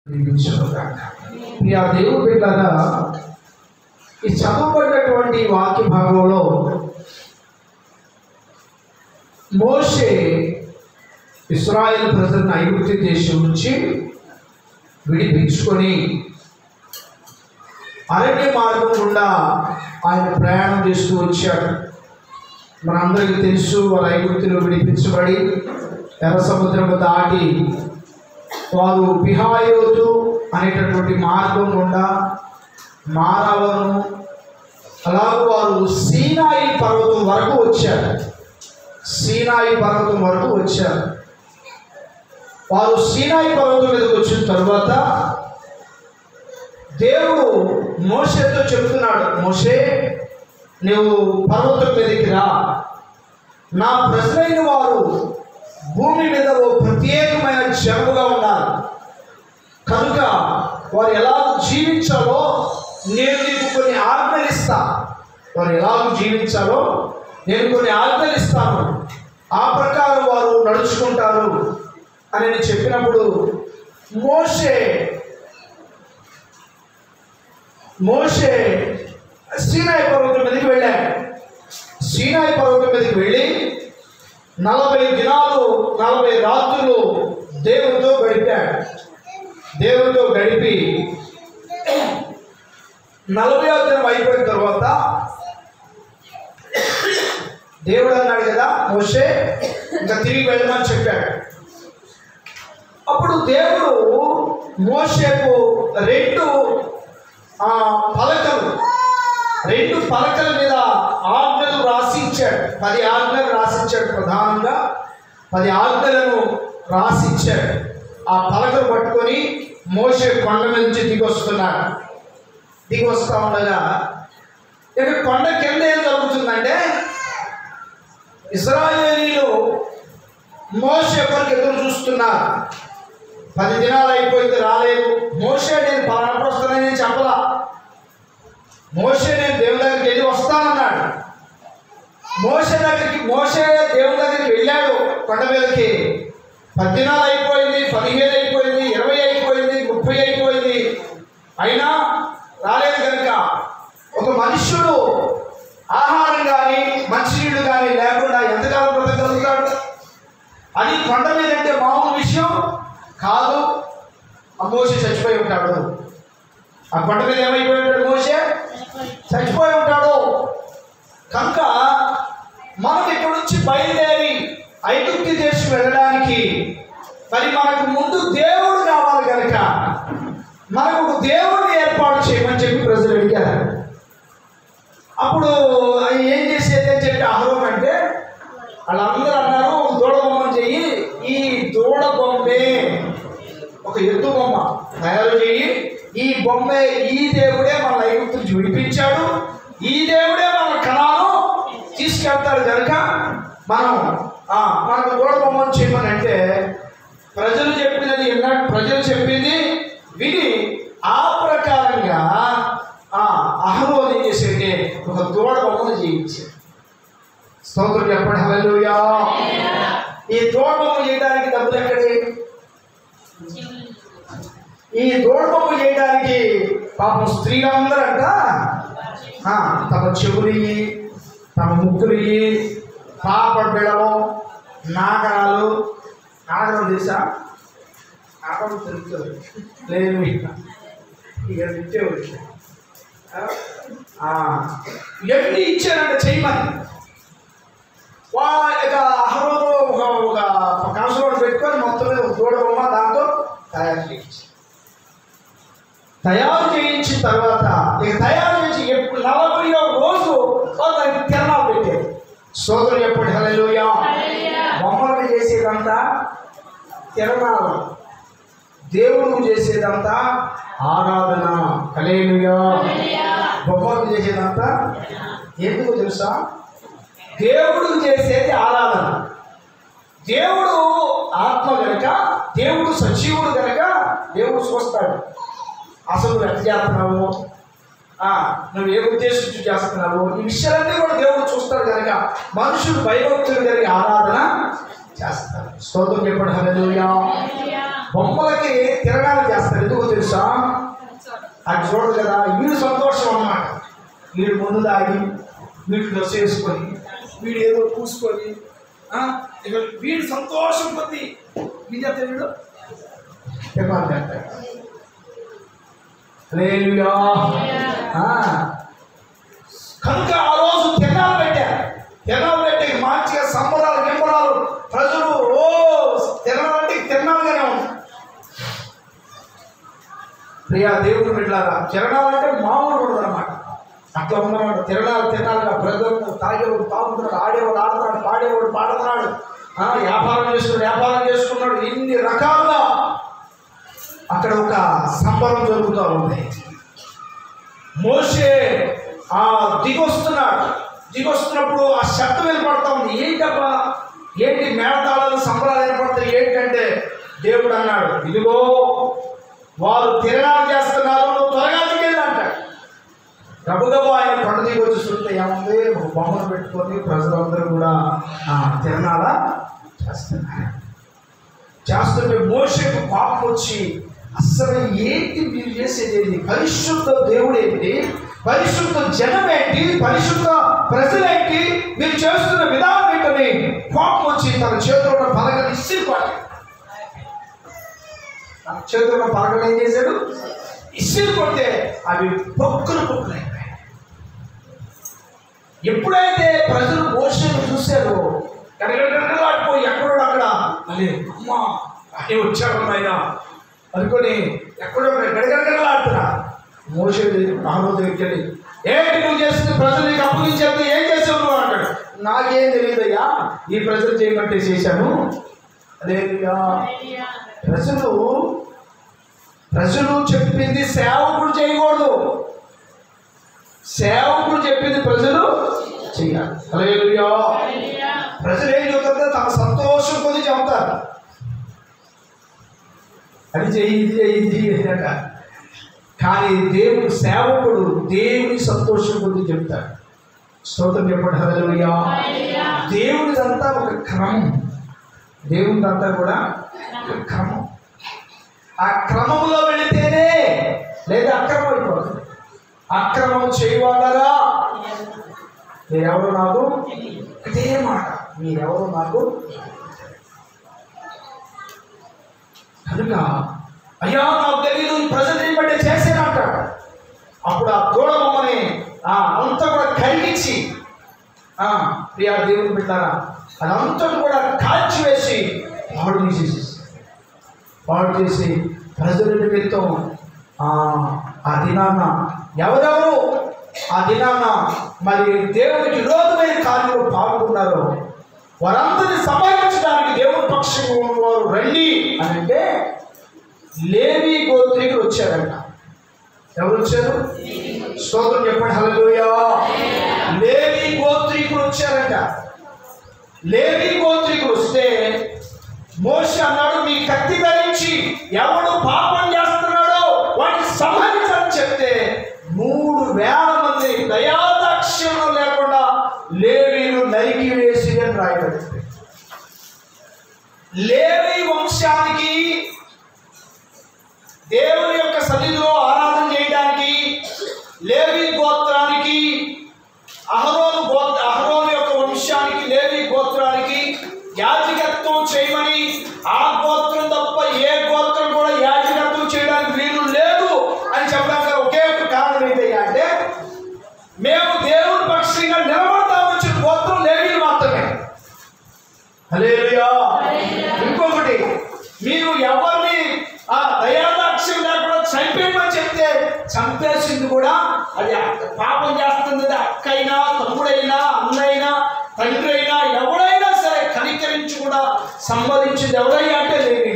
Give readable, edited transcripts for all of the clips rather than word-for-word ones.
ప్రియ దేవుని బిడ్డలారా, ఈ చదవబడినటువంటి వాక్య భాగంలో మోషే ఇశ్రాయేలు ప్రజలను ఐగుప్తు దేశం నుంచి విడిపించుకొని అరణ్య మార్గం గుండా ఆయన ప్రయాణం చేస్తూ వచ్చాడు. మనందరికీ తెలుసు, వారు ఐగుప్తులో విడిపించబడి ఎర్ర సముద్రము దాటి వారు పిహాయోతు అనేటటువంటి మార్గం గుండా మారావను, అలాగే వారు సీనాయి పర్వతం వరకు వచ్చారు. సీనాయి పర్వతం వరకు వచ్చారు. వారు సీనాయి పర్వతం మీదకి వచ్చిన తర్వాత దేవుడు మోషేతో చెప్తున్నాడు, మోషే నువ్వు పర్వతం మీదకి రా, నా ప్రజలైన వారు భూమి మీద ఓ ప్రత్యేకమైన జనముగా ఉన్నారు కనుక వారు ఎలా జీవించాలో నేను నీకు కొన్ని ఆజ్ఞలు ఇస్తా. వారు ఎలా జీవించాలో నేను కొన్ని ఆజ్ఞలు ఇస్తాను, ఆ ప్రకారం వారు నడుచుకుంటారు అని నేను చెప్పినప్పుడు మోషే సీనాయి పర్వతం మీదకి వెళ్ళాడు. సీనాయి పర్వతం మీదకి వెళ్ళి 40 దినాలు 40 రాత్రులు దేవునితో గడిపాడు. దేవునితో గడిపి 40వ దినం అయిపోయిన తర్వాత దేవుడు అన్నాడు కదా, మోషే ఇంకా తిరిగి వెళ్ళమని చెప్పాడు. అప్పుడు దేవుడు మోషేకు 2 పలకల మీద ఆజ్ఞలు రాసిచ్చాడు. 10 ఆజ్ఞలు రాసిచ్చాడు. ప్రధానంగా 10 ఆజ్ఞలను రాసిచ్చాడు. ఆ పలకలు పట్టుకొని మోషే కొండ మీద నుంచి దిగి వస్తూ ఉండగా ఇక కొండ కింద ఏం జరుగుతుందంటే ఇశ్రాయేలీయులు మోషే కొరకు ఎదురు చూస్తున్నారు. 10 దినాలు అయిపోయింది, రాలేదు. మోషే నేను పలానప్పుడు వస్తానని చెప్పలా. మోషే నేను దేవుని దగ్గరికి వెళ్ళి వస్తానన్నాడు. మోషే దేవుని దగ్గరికి వెళ్ళాడు. కొండ మీదకి 10 దినాలు అయిపోయింది, 15 అయిపోయింది, 20 అయిపోయింది, 30 అయిపోయింది, అయినా రాలేదు. కనుక ఒక మనుష్యుడు ఆహారం కానీ మంచినీళ్ళు కానీ లేకుండా ఎంతకాలం బ్రతకగలుగుతాడు? అది కొండ మీద అంటే మామూలు విషయం కాదు. ఆ మోషే చచ్చిపోయి ఉంటాడు. ఆ కొండ మీద ఏమైపోయి ఉంటాడు? మోషే చచ్చిపోయి ఉంటాడు. కనుక మనం ఇక్కడ నుంచి బయలుదేరి ఐగుప్తు దేశం వెళ్ళడానికి మరి మనకు ముందు దేవుడు కావాలి కనుక మనకు దేవుడిని ఏర్పాటు చేయమని చెప్పి ప్రజలు అడిగారు. అప్పుడు ఏం చేసేది అని చెప్పి అహరోన్ అంటే వాళ్ళందరూ అన్నారు, దూడ బొమ్మను చెయ్యి, ఈ దూడ బొమ్మే ఒక ఎద్దు బొమ్మ తయారు చెయ్యి, ఈ బొమ్మే, ఈ దేవుడే మన ఐగుప్తు నుంచి విడిపించాడు, ఈ దేవుడే మన కణాలు తీసుకెళ్తాడు కనుక మనకు దూడ బొమ్మను చేయమని అంటే ప్రజలు చెప్పింది విని ఆ ప్రకారంగా అహరోన్ ఏం చేసేది, ఒక దూడ బొమ్మను చేయించాడు. స్తోత్రం చెప్పండి, హల్లెలూయా. ఈ దూడ బొమ్మ చేయడానికి డబ్బులు ఎక్కడి? ఈ దూడ బొమ్మ చేయడానికి పాపం స్త్రీలందరంట తమ చెవులు, తమ ముక్కులు, పాపడ బిళ్ళలు, నాగరాలు తెలుసా? నాగరం తెలుస్తుంది లేదు, ఇక ఇచ్చేవాడు. ఇవన్నీ ఇచ్చారంట చేయమని. అహరోను ఒక కంచంలో పెట్టుకొని మొత్తం మీద దూడ బొమ్మ దాంతో తయారు చేయించిన తర్వాత ఇక తయారు చేసి 40వ రోజు దానికి తిరణాలు పెట్టారు. సోదరులు చెప్పండి, హల్లెలూయా. బొమ్మలు చేసేదంతా తిరణాలు, దేవుడు చేసేదంతా ఆరాధన. హల్లెలూయా. బొమ్మలు చేసేదంతా ఎందుకు తెలుసా? దేవుడు చేసేది ఆరాధన. దేవుడు ఆత్మ కనుక, దేవుడు సజీవుడు కనుక దేవుడు చూస్తాడు. అసలు నువ్వు ఎంత చేస్తున్నావు, నువ్వు ఏ ఉద్దేశించి చేస్తున్నావు, ఈ విషయాలన్నీ కూడా దేవుడు చూస్తాడు కనుక మనుషులు భయభక్తులు కలిగి ఆరాధన చేస్తారు. స్తోత్రం చెప్పండి, హల్లెలూయా. బొమ్మలకి తిరణాలు చేస్తారు. ఎందుకు అది చూడదు కదా, వీడు సంతోషం అన్నమాట. వీడు ముందు దాగి వీడు డ్రెస్ వేసుకొని వీడు ఏదో పూసుకొని వీడు సంతోషం కొద్ది వీడు చెప్తాడు వీడు కనుక ఆ రోజు తిరణాలు పెట్టారు. తిరణాలు పెట్టి మంచిగా సంబరాలు గింబరాలు ప్రజలు తిరణాలంటే తిరణాలుగానే ఉంది. ప్రియా దేవుడు బిడ్డలారా, తిరణాలంటే మామూలు ఉండదు అన్నమాట. అట్లా ఉన్నమాట. తిరణాలుగా ప్రజలు తాగేవాడు తాగుతున్నాడు, ఆడేవాడు ఆడుతున్నాడు, పాడేవాడు పాడుతున్నాడు, వ్యాపారం చేసుకున్నాడు. ఇన్ని రకాలుగా అక్కడ ఒక సంబరం జరుగుతూ ఉంది. మోషే దిగొస్తున్నప్పుడు ఆ శబ్దం వినపడతా ఉంది. ఏంటబ్బా, ఏంటి మేళతాళాలు సంబరాలు వినపడతాయి ఏంటంటే దేవుడు అన్నాడు, ఇదిగో వారు తిరణాలు చేస్తున్నారు, నువ్వు త్వరగా దిగేది అంటాడు. గబగబా ఆయన కొండ దిగి వచ్చి చూస్తే ఏముంది, ఒక బొమ్మను పెట్టుకొని ప్రజలందరూ కూడా తిరణాల చేస్తుంటే మోషేకు పాపం వచ్చి, అసలు ఏంటి మీరు చేసేది ఏంటి, పరిశుద్ధ దేవుడు ఏంటి, పరిశుద్ధ జనం ఏంటి, పరిశుద్ధ ప్రజలేంటి, మీరు చేస్తున్న విధానం ఏంటని పాపం వచ్చి తన చేతిలో ఉన్న పలకలు ఇసిరిపాడు. తన చేతిలో ఉన్న పలకలు ఏం చేశాడు, ఇసిరి కొడితే అవి పొక్కులు అయిపోయాయి. ఎప్పుడైతే ప్రజలు మోషేను చూశారో గడగడగడలాడిపోయి ఎక్కడో అక్కడ అదే అమ్మా అదే వచ్చాడు ఆయన అనుకొని ఎక్కడో గడగడగడలాడుతున్నా. మోషే రాహుల్ దగ్గరికి వెళ్ళి, ఏంటి నువ్వు చేస్తుంది, ప్రజలు నీకు అప్పగించేస్తే ఏం చేసావు నువ్వు అంటాడు. నాకేం తెలియదయ్యా, ఈ ప్రజలు చేయమంటే చేశాను. అదే ప్రజలు చెప్పింది సేవకుడు చేయకూడదు, సేవకుడు చెప్పింది ప్రజలు చేయాలి. హల్లెలూయా. ప్రజలు ఏం చెబుతారో తమ సంతోషం కొద్ది చెబుతారు, అది చెయ్యి ఇది చెయ్యి అంట. కానీ దేవుడు సేవకుడు దేవుని సంతోషం కొద్ది చెప్తాడు. స్తోత్రం చెప్పండి. హల్లెలూయా. దేవుడిదంతా ఒక క్రమం, దేవుడిదంతా కూడా ఒక క్రమం. ఆ క్రమంలో వెళితేనే, లేదా అక్రమం అయిపోతుంది. అక్రమం చేయవాలరా మీరెవరు నాకు, అదే మాట, మీరెవరు నాకు. కనుక అయ్యా నాకు తెలియదు, ప్రజలు బట్టి చేసేనంటాడు. అప్పుడు ఆ దూడబొమ్మని అంతా కూడా కరిగించి, ప్రియా దేవుని బిడ్డారా, అదంతా కూడా కాల్చివేసి పాడు చేసి ప్రజల నిమిత్తం ఆ దినాన్న ఎవరెవరు ఆ దినాన్న మరి దేవునికి విరోధమైన కార్యంలో పాల్గొన్నారో వారందరినీ సమాయించడానికి దేవుని పక్షంగా ఉన్నవారు రండి అని అంటే లేవి గోత్రీకులు వచ్చారంట. ఎవరు వచ్చారు? స్తోత్రం చెప్పండి. హల్లెలూయా. లేవి గోత్రీకులు వచ్చారంట. లేవి గోత్రీకులు వస్తే మోషే అన్నాడు, మీ కత్తి ధరించి ఎవడు పాపం చేస్తున్నాడో వాడిని సంహరించాలని చెప్తే 3,000 మంది దయాదాక్షిణ్యం లేకుండా లేవీలు నరికి వేసి అని రాయబడింది. లేవీ వంశానికి దేవుని యొక్క సన్నిధిలో ఆరాధన చేయడానికి, లేవీ గోత్రానికి, అహరోను యొక్క వంశానికి, లేవీ గోత్రానికి యాజకత్వం చేయమని, ఆ గోత్రం తప్ప ఏ గోత్రం కూడా యాజకత్వం చేయడానికి వీలు లేదు అని చెప్పడానికి ఒకే ఒక కారణం ఏంటి అంటే, మేము దేవుని పక్షంగా నిలబడతా వచ్చిన గోత్రం లేవీలు మాత్రమే. హల్లెలూయా. ఇంకొకటి, మీరు ఎవరిని దయాదాక్షిణ్యం లేకుండా చంపేయమని చెప్తే చంపేసింది కూడా అది పాపం చేస్తుంది. అక్కైనా, తమ్ముడైనా, అన్నైనా, తండ్రి అయినా, ఎవరైనా సరే కనికరించి కూడా సంబంధించింది ఎవరైనా అంటే లేవీ.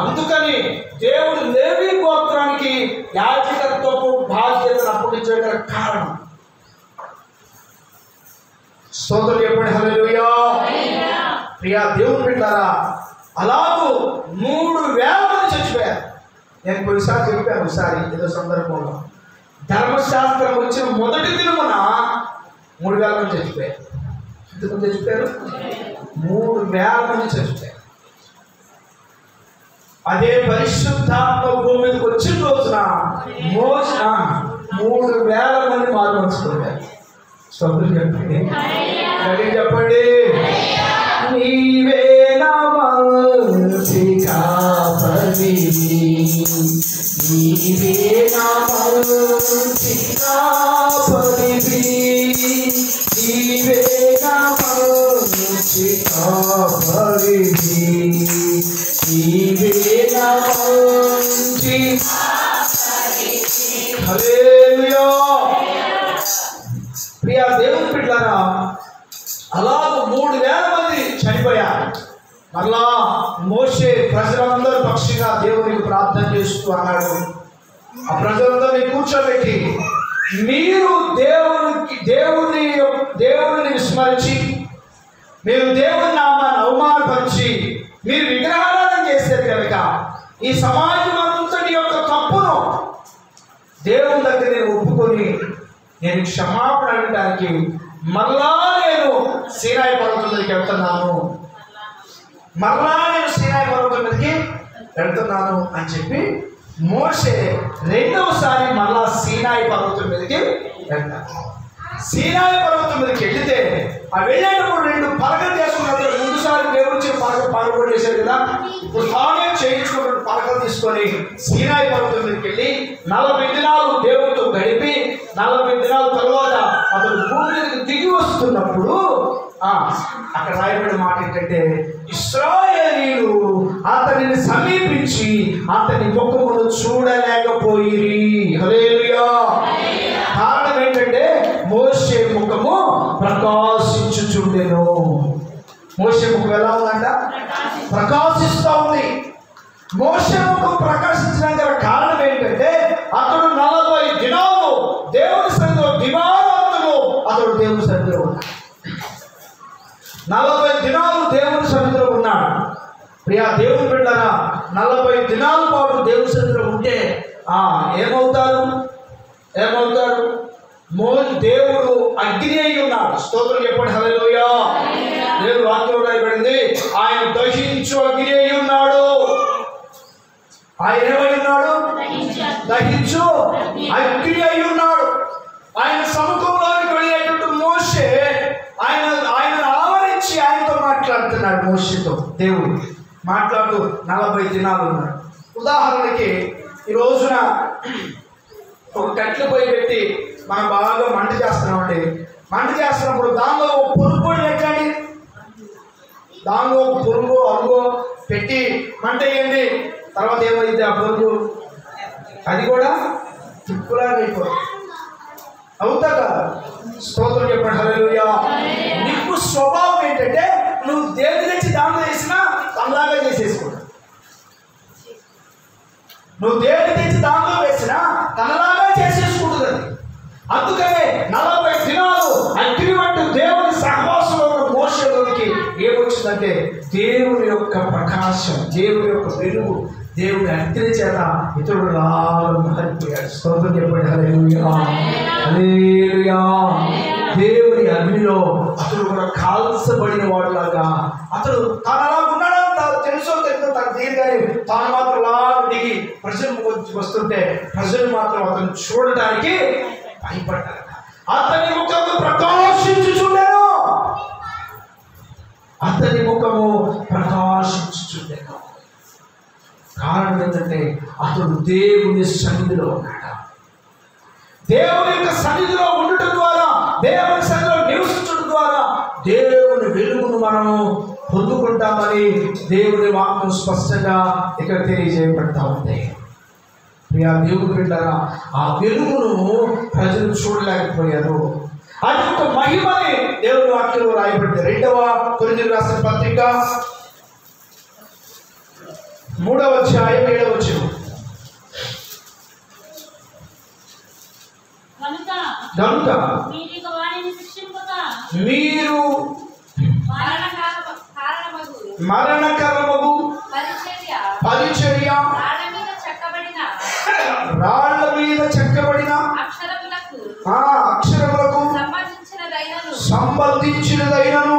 అందుకని దేవుడు లేవీ గోత్రానికి యాజకత్వపు బాధ్యతను అప్పగించడానికి కారణం. స్తోత్రం చెప్పండి. హల్లెలూయా. ప్రియా దేవుని బిడ్డలారా, అలాగూ 3,000 మంది చచ్చిపోయారు. నేను కొన్నిసార్లు చెప్పాను, ఒకసారి ఏదో సందర్భంలో ధర్మశాస్త్రం వచ్చిన మొదటి దినమున 3,000 మంది చచ్చిపోయారు. ఎంతమంది చచ్చిపోయారు? 3,000 మంది చచ్చిపోయారు. అదే పరిశుద్ధాత్మ భూమి మీదకి వచ్చిన రోజున 3,000 మంది మారుమర్చుకున్నారు. స్తోత్రం చెప్పండి, చెప్పండి. నీవే నా మంచి కాపరివి, నీవే నా మంచి కాపరివి, నీవే నా మంచి కాపరివి, నీవే నా మంచి. హల్లెలూయా. ప్రియ దేవుని బిడ్డలారా, అలాగ 3,000 మంది చనిపోయారు. మళ్ళా మోషే ప్రజలందరూ పక్షిగా దేవునికి ప్రార్థన చేస్తూ అన్నాడు. ఆ ప్రజలందరినీ కూర్చోబెట్టి, మీరు దేవుని విస్మరించి, మీరు దేవుని నామాన్ని అవమానపరిచి, మీరు విగ్రహారాధన చేసేది కనుక ఈ సమాజం అంతటి యొక్క తప్పును దేవుని దగ్గర నేను ఒప్పుకొని నేను క్షమాపణ అడగడానికి మరలా నేను సీనాయి పర్వతం మీదకి వెళ్తున్నాను, మరలా నేను సీనాయి పర్వతం మీదకి వెళ్తున్నాను అని చెప్పి మోషే రెండవసారి మరలా సీనాయి పర్వతం మీదకి వెళ్తాను. సీనాయి పర్వతం మీదకి వెళితే ఆ వెళ్ళేటప్పుడు 2 పలకలు చేసుకున్నప్పుడు, ముందుసారి దేవుడి పలక పాల్గొని చేశారు కదా, ఇప్పుడు తానే చేయించుకున్న పలకలు తీసుకొని సీనాయి పర్వతం మీదకి వెళ్ళి 40 దినాలు దేవుడితో గడిపి 40 దినాల తర్వాత అతడు భూమి మీదకి దిగి వస్తున్నప్పుడు అక్కడ రాయబడిన మాట ఏంటంటే, ఇశ్రాయేలీయులు అతనిని సమీపించి అతని ముఖమును చూడలేకపోయిరి. హల్లెలూయా. కారణం ఏంటంటే మోషే ముఖము ప్రకాశించుచుండెను. మోషే ముఖం ఎలా ఉందంట? ప్రకాశిస్తూ ఉంది. మోషే ముఖం ప్రకాశించడానికి కారణం ఏంటంటే అతడు 40 దినాలు దేవుని సన్నిధిలో దివారాత్రులు అతడు దేవుని సన్నిధిలో ఉన్నాడు. 40 దినాలు దేవుని సన్నిధిలో ఉన్నాడు. ప్రియా దేవుని బిడ్డలారా, 40 దినాల పాటు దేవుని సన్నిధిలో ఉంటే ఏమవుతారు? దేవుడు అగ్ని అయి ఉన్నాడు. స్తోత్రం చెప్పండి, హల్లెలూయా. దేవుడు వాక్యం రాయబడింది, ఆయన దహించు అగ్ని అయి ఉన్నాడు. ఆయన ఏమై ఉన్నాడు? దహించు అగ్ని అయి ఉన్నాడు. ఆయన సముఖంలోకి వెళ్ళేటట్టు మోషే ఆయన ఆవరించి ఆయనతో మాట్లాడుతున్నాడు. మోషేతో దేవుడు మాట్లాడుతూ 40 దినాలు ఉన్నాడు. ఉదాహరణకి ఈ రోజున ఒక కట్టెలు పొయ్యి పెట్టి మనం బాగా మంట చేస్తున్నామండి. మంట చేస్తున్నప్పుడు దానిలో ఒక పురుగు పెట్టండి, దానిలో ఒక పురుగు అరుగో పెట్టి మంట వేయండి. తర్వాత ఏమైంది? ఆ పురుగు అది కూడా తిప్పులాగా అయిపోతుంది. అవుతా కదా? స్తోత్రం చెప్పండి, హల్లెలూయా. నీకు స్వభావం ఏంటంటే నువ్వు దేని నుంచి దానిలో వేసినా తనలాగా చేసేసుకుంటావు. నువ్వు దేని నుంచి దానిలో వేసినా తనలాగా చేసేసుకుంటుంది. అందుకనే 40 దినాలు అగ్ని వంటి దేవుని సహవాసంలో ఉన్న మోషేలోనికి ఏమొచ్చిందంటే దేవుని యొక్క ప్రకాశం, దేవుని యొక్క వెలుగు, దేవుని అగ్ని చేత ఇతరుడు మారిపోయాడు. స్తోత్రం చెప్పండి, హల్లెలూయా, హల్లెలూయా. దేవుని అగ్నిలో అతడు కూడా కాల్చబడిన వాడులాగా అతడు తాను అలా ఉన్నాడంత తెలుసో తనకు తీరుగానే తాను మాత్రం అలా దిగి ప్రజలు వస్తుంటే ప్రజలు మాత్రం అతను చూడడానికి భయపడ్డారు. అతని ముఖము ప్రకాశించుచుండెను, అతని ముఖము ప్రకాశించుచుండెను. కారణం ఏంటంటే అతడు దేవుని సన్నిధిలో ఉన్నాడు. దేవుని యొక్క సన్నిధిలో ఉండటం ద్వారా, దేవుని సన్నిధిలో నివసించడం ద్వారా దేవుని వెలుగును మనము పొందుకుంటామని దేవుని వాక్యం స్పష్టంగా ఇక్కడ తెలియజేయబడతా ఉంది. ప్రియా దేవుని బిడ్డలారా, ఆ వెలుగును ప్రజలు చూడలేకపోయారు. అది ఒక మహిమని దేవుని వాక్యంలో రాయబడింది. 2వ కొరింథీయులకు రాసిన పత్రిక 3వ అధ్యాయం 7వ వచనం. కనుక మీరు మరణకరమగు పరిచర్య, రాళ్ల మీద చెక్కబడిన అక్షరములకు సంబంధించినదైనను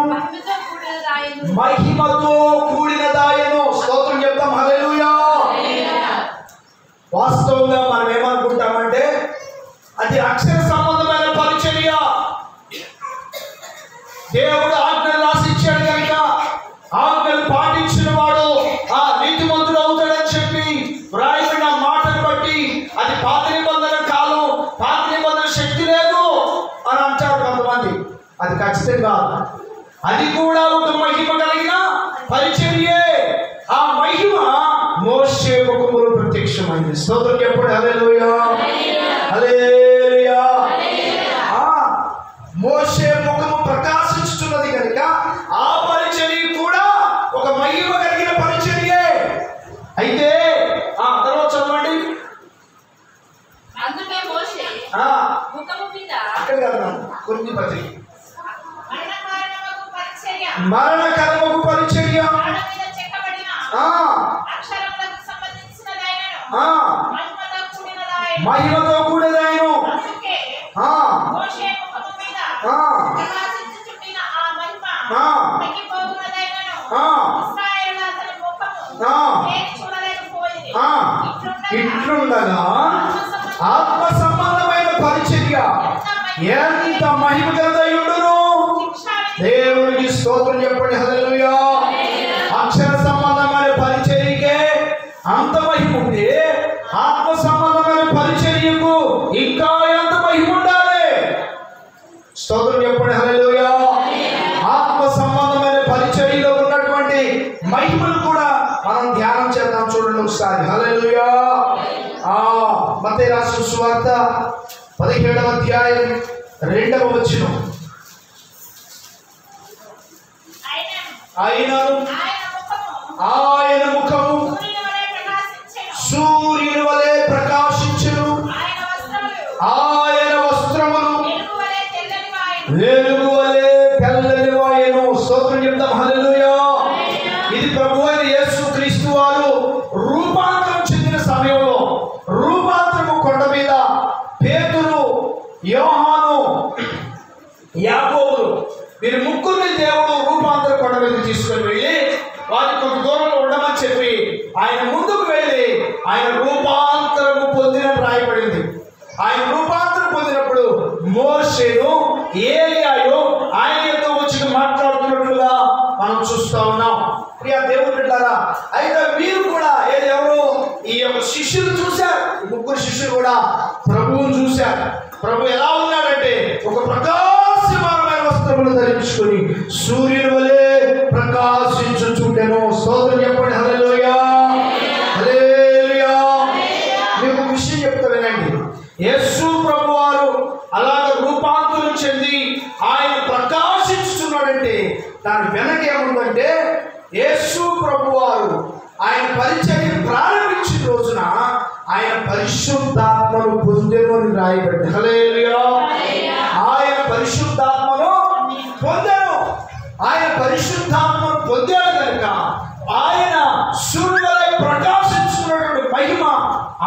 మహిమతో కూడినదాయను. స్తోత్రం చెప్తాం, హల్లెలూయా. వాస్తవంగా మనం ఏమనుకుంటామంటే అది అక్షర సంబంధమైన పరిచర్య. దేవుడు ఆజ్ఞలు రాసిచ్చాడు కనుక ఆజ్ఞలు పాటించిన వాడు ఆ నీతిమంతుడు అవుతాడని చెప్పి వ్రాయబడిన మాటను బట్టి అది పాత నిబంధన కాలం, పాత నిబంధన శక్తి లేదు అని అంటారు కొంతమంది. అది ఖచ్చితంగా అది కూడా ఒక మహిమ కలిగిన పరిచర్యే. ఆ మహిమ మోషే ముఖములో ప్రత్యక్షమైంది. స్తోత్రం చెప్పండి. హల్లెలూయా, హల్లెలూయా. మోషే ముఖము ప్రకాశించుతున్నది కనుక ఆ పరిచర్య కూడా ఒక మహిమ కలిగిన పరిచర్యే. అయితే తర్వాత చదవండి. అక్కడ కదా కొన్ని పరిచర్య మరణకరమకు పరిచర్య, మహిమతో కూడినదాయను. ఇట్లుండగా ఆత్మ సంబంధమైన పరిచర్య ఎంత మహిమ గలదయుండును. దేవునికి స్తోత్రం చెప్పండి. హల్లెలూయా. అక్షర సంబంధమైన పరిచర్యకే అంత మహిమ ఉంటే ఆత్మ సంబంధమైన పరిచర్యకు ఇంకా ఎంత మహిమ ఉండాలి. స్తోత్రం చెప్పండి. హల్లెలూయా. ఆత్మ సంబంధమైన పరిచర్యలో ఉన్నటువంటి మహిమను కూడా మనం ధ్యానం చేద్దాం. చూడండి ఒకసారి. హల్లెలూయా. మత్తయి రాసిన సువార్త 17వ అధ్యాయం 2వ వచనం. ఆయన ముఖము సూర్యుని వలె ప్రకాశించును, ఆయన వస్త్రములు వెలుగు వలె తెల్లని వాయెను. స్తోత్రం చెప్తాం. హల్లెలూయా. ఇది ప్రభువైన యేసుక్రీస్తు వారు రూపాంతరం చెందిన సమయంలో, రూపాంతరము కొండ మీద పేతురు, యోహాను, యాకోబులు వీరి ముగ్గురిని దేవుడు రూపాంతర కొండ మీద తీసుకొని వెళ్ళి వారి కొంత దూరంలో ఉండమని చెప్పి ఆయన ముందుకు వెళ్ళి ఆయన రూపాంతరము పొందిన రాయబడింది. ఆయన రూపాంతరం పొందినప్పుడు మోషేను, ఏలియాయు ఆయనతో వచ్చి మాట్లాడుతున్నట్లుగా మనం చూస్తా ఉన్నాం. ప్రియ దేవుని బిడ్డలారా, అయితే మీరు కూడా ఎవరు ఈ యొక్క శిష్యులు చూశారు. ముగ్గురు శిష్యులు కూడా ప్రభువును చూశారు. ప్రభు ఎలా ఉన్నాడంటే ఒక ప్రకాశమానమైన వస్త్రములు ధరించుకొని సూర్యుని వలె ప్రకాశించుచుండెను. స్తోత్రం చెప్పండి. హల్లెలూయా, హల్లెలూయా. మీకు విషయం చెప్తా వినండి. యేసు ప్రభు వారు అలాగ రూపాంతరం చెంది ఆయన ప్రకాశించుతున్నాడంటే దాని వెనక ఏముందంటే యేసు ప్రభు వారు ఆయన పరిచర్య ప్రారంభించిన రోజున ఆయన పరిశుద్ధాత్మను పొందెను అని రాయబడింది. హల్లెలూయా. ఆయన పరిశుద్ధాత్మను పొందెను. ఆయన పరిశుద్ధాత్మను పొందాడు కనుక ఆయన సూర్యులై ప్రకాశించుకున్నటువంటి మహిమ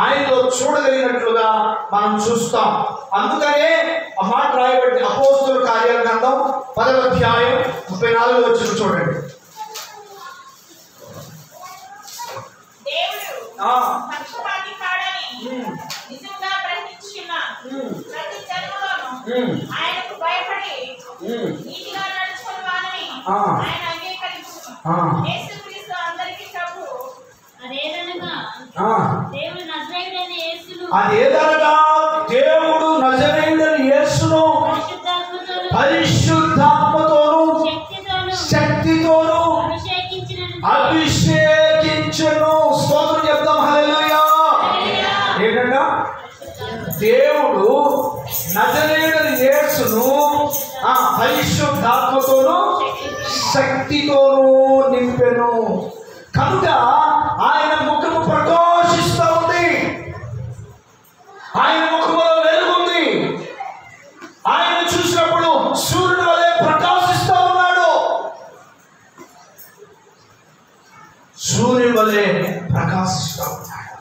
ఆయనలో చూడగలిగినట్లుగా మనం చూస్తాం. అందుకనే ఆ మాట రాయబడింది అపోస్తలుల కార్యాల గ్రంథం 10వ అధ్యాయం 34వ వచనం చూడండి. అదేదనగా దేవుడు నజరేయుడైన యేసును పరిశుద్ధాత్మతోను శక్తితోను అభిషేకించెను. స్తోత్రం చెప్తాం. హల్లెలూయా. ఏంటంటే దేవుడు నజరేయుడైన యేసును పరిశుద్ధాత్మతోను శక్తితోను నింపెను. కనుక ఆయన ముఖము ప్రకాశిస్తూ ఉంది. ఆయన ముఖములో వెలుగుంది. ఆయన చూసినప్పుడు సూర్యుడు వలె ప్రకాశిస్తూ ఉన్నాడు. సూర్యుడు వలె ప్రకాశిస్తూ ఉన్నాడు.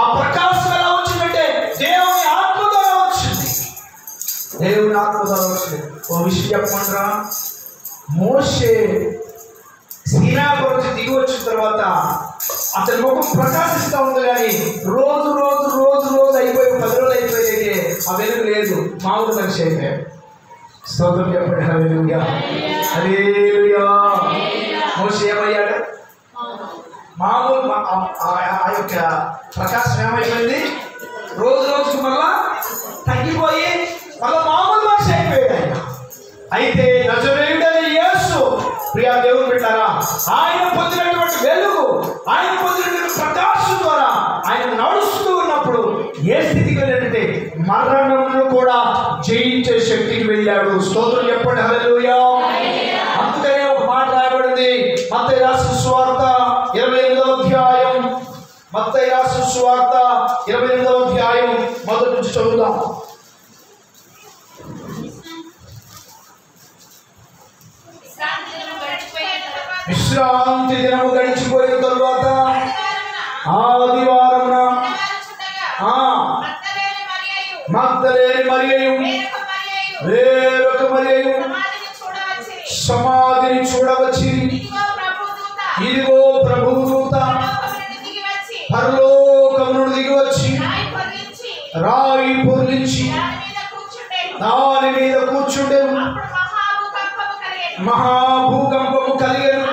ఆ ప్రకాశం ఎలా వచ్చిందంటే దేవుని ఆత్మ ద్వారా వచ్చింది. దేవుని ఆత్మ ద్వారా వచ్చింది. ఓ విషయం చెప్పమంటారా, మోషే సీనాపురం దిగి వచ్చిన తర్వాత అతని ముఖం ప్రకాశిస్తూ ఉంది. కానీ రోజు రోజు రోజు రోజు అయిపోయి 10 రోజులు అయిపోయేది మామూలు మనిషి అయిపోయాడు. స్తోత్రం చెప్పండి. హల్లెలూయా, హల్లెలూయా. మోషే ఏమయ్యాడు? మామూలు ఆ యొక్క ప్రకాశం ఏమైపోయింది? రోజు రోజుకు మళ్ళా తగ్గిపోయి మళ్ళా మామూలు మనిషి అయిపోయాడు ఆయన. అయితే నజరేయుడైన యేసు, ప్రియా దేవుని బిడ్డలారా, ఆయన పొందినటువంటి వెలుగు, ఆయన పొందినటువంటి ప్రకాశం ద్వారా ఆయన నడుస్తూ ఉన్నప్పుడు ఏ స్థితికి వెళ్ళాడంటే మరణమును కూడా జయించే శక్తికి వెళ్ళాడు. స్తోత్రం చెప్పండి. హల్లెలూయా. అందుకనే ఒక మాట రాయబడింది మత్తయి రాసిన సువార్త 28వ అధ్యాయం, మత్తయి రాసిన సువార్త 28వ అధ్యాయం మొదటి నుంచి చదువుదాం. విశ్రాంతి దినము గడిచిపోయిన తరువాత ఆదివారమున మగ్దలేని మరియయు వేరొక మరియయు సమాధిని చూడవచ్చి, ఇదిగో ప్రభువు దూత పరలోకము నుండి దిగి వచ్చి రాయి పొర్లించి దాని మీద కూర్చుండెను. మహాభూకంపము కలిగెను.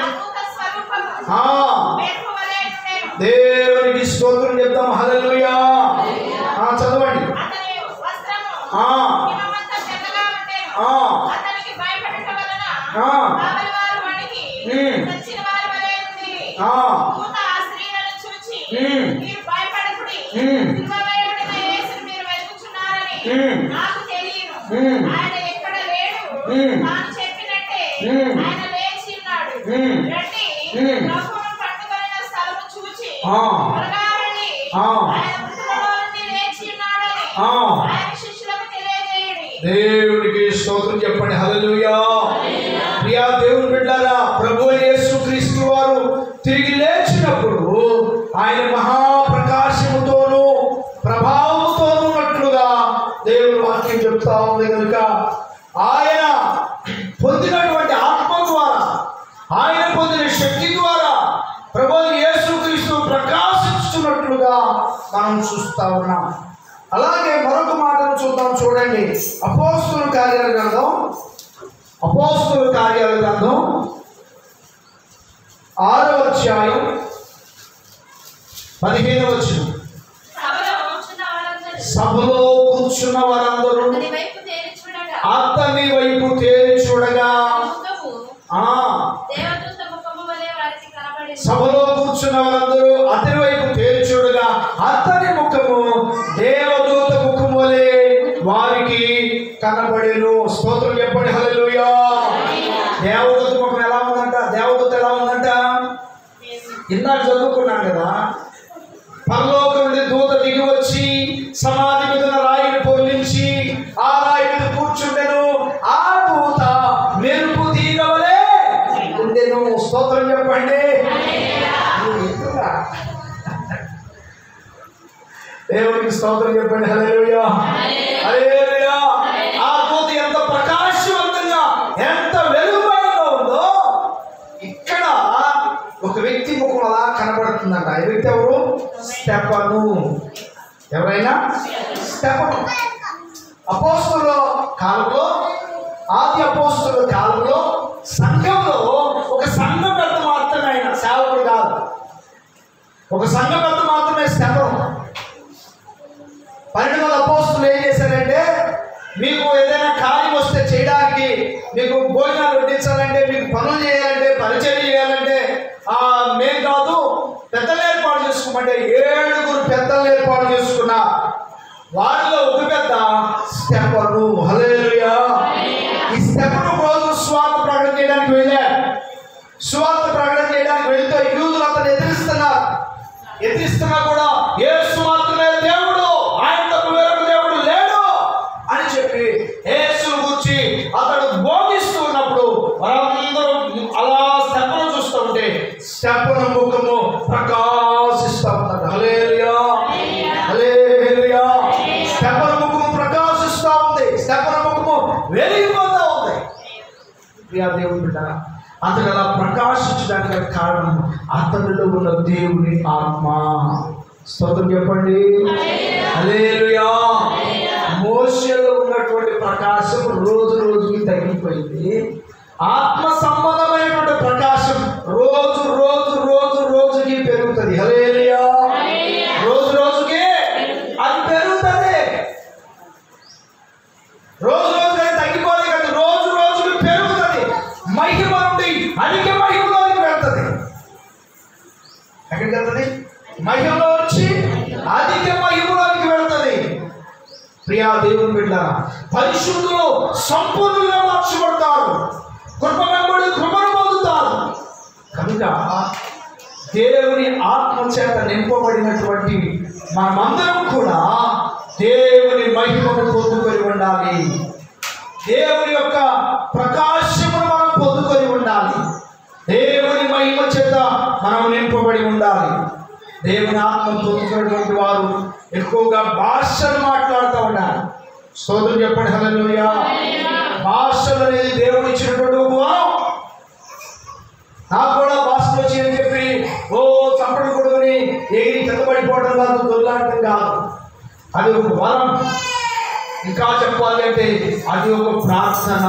దేవునికి స్తోత్రం చెప్తాం. హల్లెలూయా. చదవండి. దేవునికి స్తోత్రం చెప్పండి. హల్లెలూయా. ప్రియా దేవుని బిడ్డలారా, ప్రభువు యేసుక్రీస్తు వారు తిరిగి లేచినప్పుడు ఆయన మహాప్రకాశముతోనూ ప్రభావముతోనూ ఉన్నట్లుగా దేవుని వాక్యం చెప్తా ఉంది. కనుక ఆయన పొందినటువంటి ఆత్మ ద్వారా, ఆయన పొందిన శక్తి ద్వారా ప్రభువు యేసుక్రీస్తు ప్రకాశిస్తున్నట్లుగా మనం చూస్తా ఉన్నాం. అలాగే మరొక మాటను చూద్దాం. చూడండి, అపోస్తలుల కార్యాల గ్రంథం 6వ అధ్యాయం 15వ వచనం. సభలో కూర్చున్న వారందరూ అతని వైపు తేరి చూడగా, సభలో కూర్చున్న వారందరూ అతని వైపు తేరి చూడగా అతని ముఖము దేవదూత ముఖము వలె వారికి కనబడెను. స్తోత్రం చెప్పండి. హల్లెలూయా. దేవదూత ముఖం ఎలా ఉందంట? దేవదూత ఎలా ఉందంట? ఇందాక చదువుకున్నాం కదా, పరలోకం నుండి దూత దిగి వచ్చి సమాధి మీద రాయిని పొర్లించి ఆ రాయి మీద కూర్చుండెను. ఆ దూత మెరుపు తీగ వలె ఉండెను. స్తోత్రం చెప్పండి. దేవునికి స్తోత్రం చెప్పండి. హల్లెలూయా, హల్లెలూయా. ఆ దూత ఎంత ప్రకాశవంతంగా, ఎంత వెలుగుగా ఉందో ఇక్కడ ఒక వ్యక్తి ముఖం అలా కనబడుతుందంట. ఈ వ్యక్తి ఎవరు? స్టెఫను. ఎవరైనా? స్టెఫను. అపోస్తలుల కాలంలో, ఆది అపోస్తలుల కాలంలో సంఘంలో ఒక సంఘ పెద్ద మాత్రమే, ఆయన సేవకుడు కాదు. ఒక సంఘ పెద్ద మాత్రమే స్టెఫను. 12 మంది అపోస్తలులు ఏం చేశారంటే, మీకు ఏదైనా కార్యం వస్తే చేయడానికి, మీకు భోజనాలు వడ్డించాలంటే, మీకు పనులు చేయాలంటే, పరిచయం చేయాలంటే మేము కాదు, పెద్దలు ఏర్పాటు చేసుకోమంటే 7 పెద్దలు ఏర్పాటు చేసుకున్నా. వారిలో ఒక పెద్ద స్టెఫను. హల్లెలూయా. ఈ స్టెఫను రోజు సువార్త ప్రకటన చేయడానికి వెళ్ళారు. సువార్త ప్రకటన చేయడానికి వెళ్తే యూదులు అతను ఎదిరిస్తున్నా కూడా యేసు మాత్రమే దేవుడు, ఆయన తప్ప వేరొక దేవుడు లేడు అని చెప్పి యేసును గురించి అతడు బోధిస్తూ ఉన్నప్పుడు వారందరూ అలా స్టెఫను చూస్తూ ఉంటే స్టెఫను ముఖము ప్రకాశిస్తూ ఉన్నాడు. హల్లెలూయా, హల్లెలూయా. స్టెఫను ముఖము ప్రకాశిస్తూ ఉంది. స్టెఫను ముఖము వెలిగిపోతూ ఉంది. ప్రియా దేవుని బిడ్డ, అతను అలా ప్రకాశించడానికి కారణం అతనిలో ఉన్న దేవుని ఆత్మ. స్తోత్రం చెప్పండి. హల్లెలూయా. మోషేలో ఉన్నటువంటి ప్రకాశం రోజు రోజుకి తగ్గిపోయింది. ఆత్మ సంబంధమైనటువంటి ప్రకాశం రోజు రోజు రోజు రోజుకి పెరుగుతుంది. హల్లెలూయా. రోజు రోజుకి అది పెరుగుతుంది. రోజు రోజుకి తగ్గిపోదు కదా, రోజు రోజుకి పెరుగుతుంది. మహిమ నుండి అధిక మహిమలోకి వెళ్తుంది. ఎక్కడికి వెళ్తుంది? మహిమలో వచ్చి అధిక మహిమలోకి వెళ్తుంది. ప్రియా దేవుని బిడ్డలారా, పరిశుద్ధులు సంపూర్ణంగా మార్చబడతారు. కృప వెంబడి కృపను పొందుతారు. కనుక దేవుని ఆత్మ చేత నింపబడినటువంటి మనమందరం కూడా దేవుని మహిమను పొందుకొని ఉండాలి. దేవుని యొక్క ప్రకాశమును మనం పొందుకొని ఉండాలి. దేవుని మహిమ చేత మనం నింపబడి ఉండాలి. దేవుని ఆత్మను పొందుకున్నటువంటి వారు ఎక్కువగా భాషలు మాట్లాడుతూ ఉండాలి. స్తోత్రం చెప్పండి. హల్లెలూయా. భాషలు అనేది దేవుడు ఇచ్చినటువంటి ఒక వరం. నాకు కూడా భాషలు వచ్చి అని చెప్పి చప్పటి కొడుకుని ఎగిరి కిందపడిపోవడం కాదు, దొల్లాడటం కాదు. అది ఒక వరం. ఇంకా చెప్పాలి అంటే అది ఒక ప్రార్థన.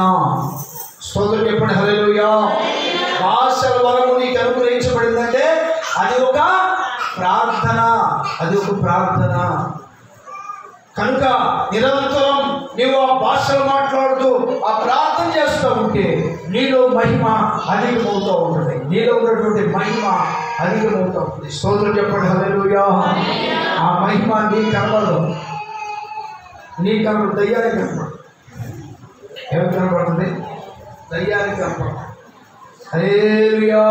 స్తోత్రం చెప్పండి. హల్లెలూయా. భాషల వరము నీకు అనుగ్రహించబడిందంటే అది ఒక ప్రార్థన. అది ఒక ప్రార్థన. కనుక నిరంతరం నీవు ఆ భాషలు మాట్లాడుతూ ఆ ప్రార్థన చేస్తూ ఉంటే నీలో మహిమ అధికమవుతూ ఉంటుంది. నీలో ఉన్నటువంటి మహిమ అధికమవుతూ ఉంటుంది. స్తోత్రం చెప్పండి. హల్లెలూయా. ఆ మహిమ నీ కనబడదు. నీ కనబడు, దయ్యానికి కనపడు. ఎవరికి కనపడుతుంది? దయ్యానికి కనపడు. హల్లెలూయా.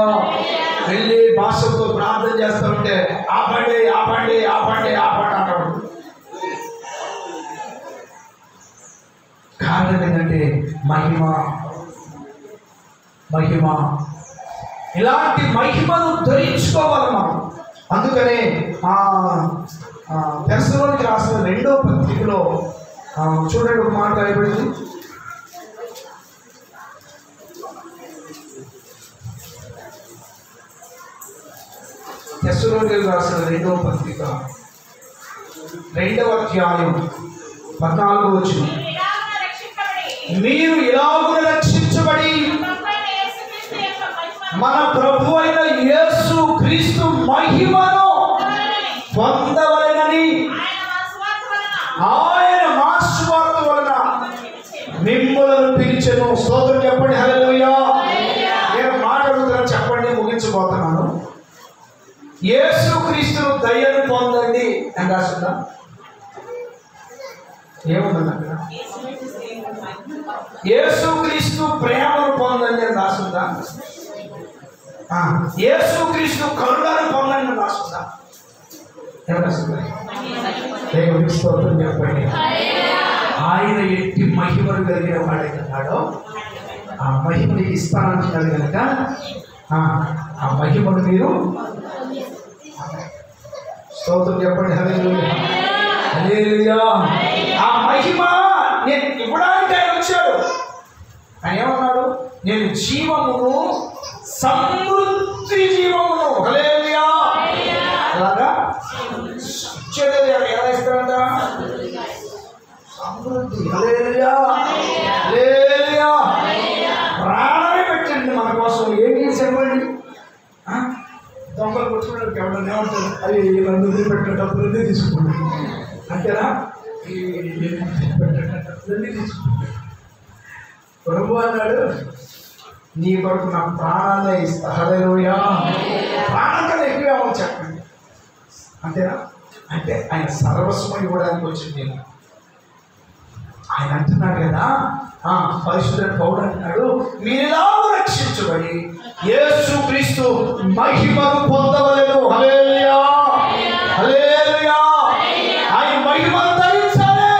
వెళ్ళి భాషతో ప్రార్థన చేస్తూ ఉంటే ఆపండి ఆపండి ఆపండి ఆపండి అంటాడు. కారణం ఏంటంటే మహిమ. మహిమ ఇలాంటి మహిమను ధరించుకోవాలి మనం. అందుకనే తెస్సలోనికి రాసిన 2వ పత్రికలో చూడండి, ఒక మాట రాయబడింది. తెస్సలోనికి రాసిన 2వ పత్రిక 2వ అధ్యాయం 14వ వచనం. మీరు ఇలాగున రక్షించబడి మన ప్రభు అయిన యేసు క్రీస్తు మహిమను పొందవలెనని ఆయన మా సువార్త వలన మిమ్ములను పిలిచెను. స్తోత్రం చెప్పండి. హల్లెలూయా. నేను మాట్లాడుతున్నా, చెప్పండి, ముగించబోతున్నాను. యేసు క్రీస్తును దయను పొందండి అని రాసిందా? ఏముంది అక్కడ? యేసుక్రీస్తు ప్రేమను పొందండి అని రాస్తుందా? యేసుక్రీస్తు కరుణను పొందండి అని రాస్తుందా? ఏం రాస్తుందా? దేవునికి స్తోత్రం చెప్పండి. ఆయన ఎట్టి మహిమను కలిగిన వాడైతున్నాడో ఆ మహిమని ఇస్తానంటున్నాడు కనుక ఆ మహిమను మీరు స్తోత్రం చెప్పండి. హల్లెలూయా. హల్లెలూయా. ఆ మహిమ నేను ఇవ్వడానికి ఆయన వచ్చాడు. ఆయన ఏమన్నాడు? నేను జీవమును, సమృద్ధి జీవమును. హల్లెలూయా. అలాగా ఇచ్చేది ఎలా ఇస్తాడంట? సమృద్ధి. హల్లెలూయా. హల్లెలూయా. ప్రాణమే పెట్టండి మన కోసం. ఏమి చెప్పండి? దొంగలు కొట్టుకున్నాడు ఎవడన్నా ఏమంటారు? అది నన్ను వదిలిపెట్టినప్పుడన్నీ తీసుకోండి అంతేనా? పెట్టేటప్పుడన్నీ తీసుకోండి. ప్రభు అన్నాడు, నీ కొరకు నా ప్రాణాలే ఇస్తా. హల్లెలూయా. ప్రాణం కన్నా ఎక్కువ ఏమో చెప్పండి. అంతేనా? అంటే ఆయన సర్వస్వం ఇవ్వడానికి వచ్చింది. నేను ఆయన అంటున్నాడు కదా, పరిశుద్ధ పౌరుడు అంటున్నాడు, మీరెలా రక్షించబడి యేసుక్రీస్తు మహిమను పొందవలెను. హల్లెలూయా. హల్లెలూయా. ఆయన మహిమను ధరించాలి.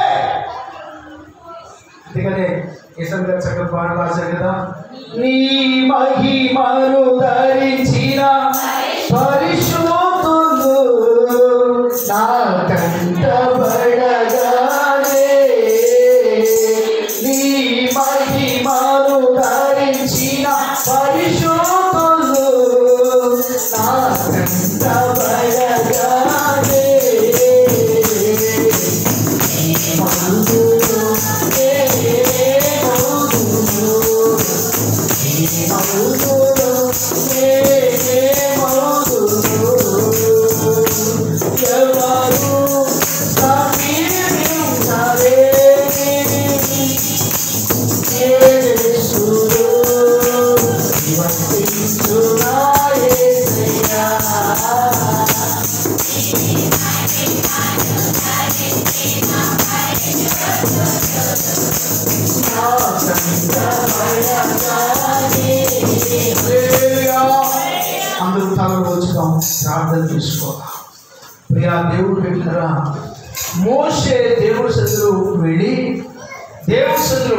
అందుకనే ఈశ్వర చక్కగా పాట రాశారు కదా, నీ మహిమను ధరించిన పరిశుద్ధులు నా కంటబడగానే, నీ మహిమను ధరించిన పరిశుద్ధులు నా కంటబడగానే, ప్రార్థన చేసుకోవాలి. ప్రియా దేవుడు పెట్టినరా, మోషే దేవుడి సన్నిధిలో వెళ్ళి దేవుడి సన్నిధిలో